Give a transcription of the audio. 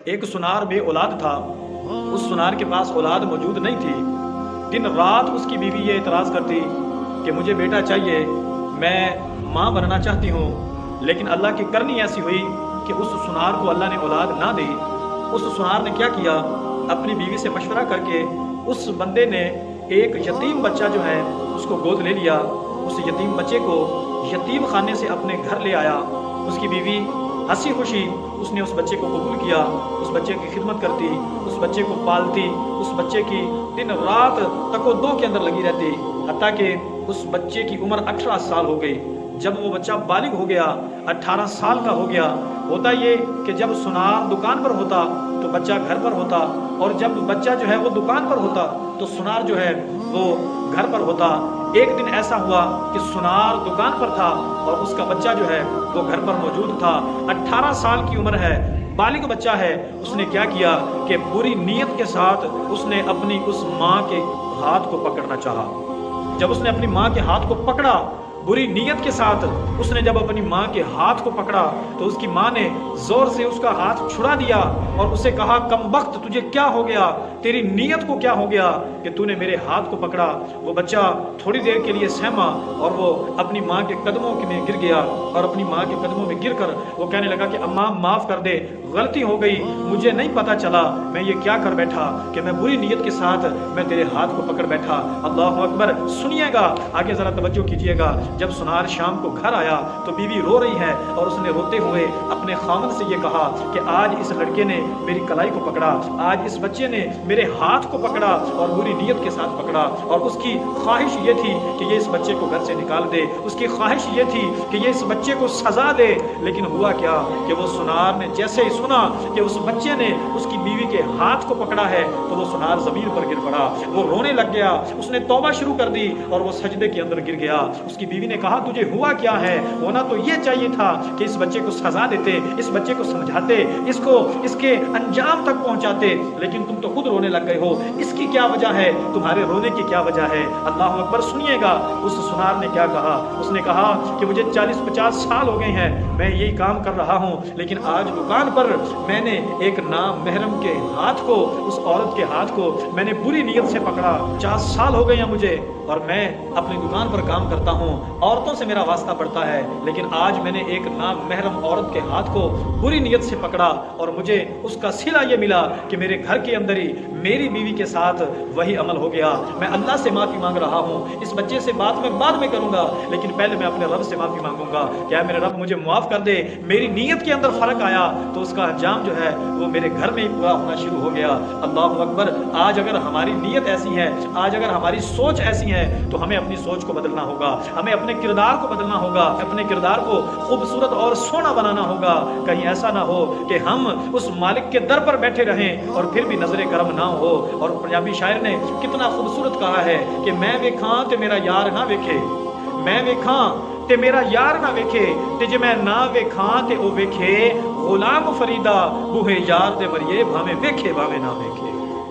ایک سنار بے اولاد تھا، اس سنار کے پاس اولاد موجود نہیں تھی۔ دن رات اس کی بیوی یہ اعتراض کرتی کہ مجھے بیٹا چاہیے، میں ماں بننا چاہتی ہوں، لیکن اللہ کی کرنی ایسی ہوئی کہ اس سنار کو اللہ نے اولاد نہ دی۔ اس سنار نے کیا کیا، اپنی بیوی سے مشورہ کر کے اس بندے نے ایک یتیم بچہ جو ہے اس کو گود لے لیا، اس یتیم بچے کو یتیم خانے سے اپنے گھر لے آیا۔ اس کی بیوی ہنسی خوشی اس نے اس بچے کو قبول کیا، اس بچے کی خدمت کرتی، اس بچے کو پالتی، اس بچے کی دن رات تک و دو کے اندر لگی رہتی، حتیٰ کہ اس بچے کی عمر 18 سال ہو گئی۔ جب وہ بچہ بالغ ہو گیا، 18 سال کا ہو گیا، ہوتا یہ کہ جب سنار دکان پر ہوتا تو بچہ گھر پر ہوتا، اور جب بچہ جو ہے وہ دکان پر ہوتا تو سنار جو ہے وہ گھر پر ہوتا۔ ایک دن ایسا ہوا کہ سنار دکان پر تھا اور اس کا بچہ جو ہے وہ گھر پر موجود تھا۔ 18 سال کی عمر ہے، بالغ بچہ ہے۔ اس نے کیا کیا کہ بری نیت کے ساتھ اس نے اپنی اس ماں کے ہاتھ کو پکڑنا چاہا۔ جب اس نے اپنی ماں کے ہاتھ کو پکڑا، بری نیت کے ساتھ اس نے جب اپنی ماں کے ہاتھ کو پکڑا تو اس کی ماں نے زور سے اس کا ہاتھ چھڑا دیا اور اسے کہا، کم بخت تجھے کیا ہو گیا، تیری نیت کو کیا ہو گیا کہ تو نے میرے ہاتھ کو پکڑا۔ وہ بچہ تھوڑی دیر کے لیے سہما اور وہ اپنی ماں کے قدموں میں گر گیا، اور اپنی ماں کے قدموں میں گر کر وہ کہنے لگا کہ اماں معاف کر دے، غلطی ہو گئی، مجھے نہیں پتا چلا میں یہ کیا کر بیٹھا کہ میں بری نیت کے ساتھ میں تیرے ہاتھ کو پکڑ بیٹھا۔ اللہ اکبر۔ سنیے گا، آگے ذرا توجہ کیجیے گا۔ جب سنار شام کو گھر آیا تو بیوی رو رہی ہے اور اس نے روتے ہوئے اپنے خاوند سے یہ کہا کہ آج اس لڑکے نے میری کلائی کو پکڑا، آج اس بچے نے میرے ہاتھ کو پکڑا اور بری نیت کے ساتھ پکڑا، اور اس کی خواہش یہ تھی کہ یہ اس بچے کو گھر سے نکال دے، اس کی خواہش یہ تھی کہ یہ اس بچے کو سزا دے۔ لیکن ہوا کیا کہ وہ سنار نے جیسے ہی سنا کہ اس بچے نے اس کی بیوی کے ہاتھ کو پکڑا ہے تو وہ سنار زمین پر گر پڑا، وہ رونے لگ گیا، اس نے توبہ شروع کر دی اور وہ سجدے کے اندر گر گیا۔ اس کی بیوی نے کہا، تجھے ہوا کیا ہے؟ ہونا تو یہ چاہیے تھا کہ اس بچے کو سزا دیتے، اس بچے کو سمجھاتے، اس کو اس کے انجام تک پہنچاتے، لیکن تم تو خود رونے لگ گئے ہو۔ اس کی کیا وجہ ہے؟ تمہارے رونے کی کیا وجہ ہے؟ اللہ اکبر۔ سنیے گا اس سنار نے کیا کہا۔ اس نے کہا کہ مجھے 40-50 سال ہو گئے ہیں میں یہی کام کر رہا ہوں، لیکن آج دکان پر میں نے ایک نامحرم کے ہاتھ کو، اس عورت کے ہاتھ کو میں نے بری نیت سے پکڑا۔ 50 سال ہو گئے ہیں مجھے، اور میں اپنی دکان پر کام کرتا ہوں، عورتوں سے میرا واسطہ پڑتا ہے، لیکن آج میں نے ایک نامحرم عورت کے ہاتھ کو بری نیت سے پکڑا اور مجھے اس کا صلہ یہ ملا کہ میرے گھر کے اندر ہی میری بیوی کے ساتھ وہی عمل ہو گیا۔ میں اللہ سے معافی مانگ رہا ہوں، اس بچے سے بات میں بعد میں کروں گا، لیکن پہلے میں اپنے رب سے معافی مانگوں گا کہ اے میرے رب مجھے معاف کر دے۔ میری نیت کے اندر فرق آیا تو اس کا انجام جو ہے وہ میرے گھر میں ہی پورا ہونا شروع ہو گیا۔ اللہ اکبر۔ آج اگر ہماری نیت ایسی ہے، آج اگر ہماری سوچ ایسی ہے تو ہمیں اپنی سوچ کو بدلنا ہوگا، ہمیں اپنے کردار کو بدلنا ہوگا، اپنے کردار کو خوبصورت اور سونا بنانا ہوگا۔ کہیں ایسا نہ ہو کہ ہم اس مالک کے در پر بیٹھے رہیں اور پھر بھی نظر کرم نہ ہو۔ اور پنجابی شاعر نے کتنا خوبصورت کہا ہے کہ میں ویکھاں تے میرا یار نہ ویکھے، میں ویکھاں تے میرا یار نہ ویکھے، تے جے میں نہ ویکھاں تے او ویکھے، غلام فریدا بوہے یار دے وریے بھاویں ویکھے بھاویں نہ ویکھے۔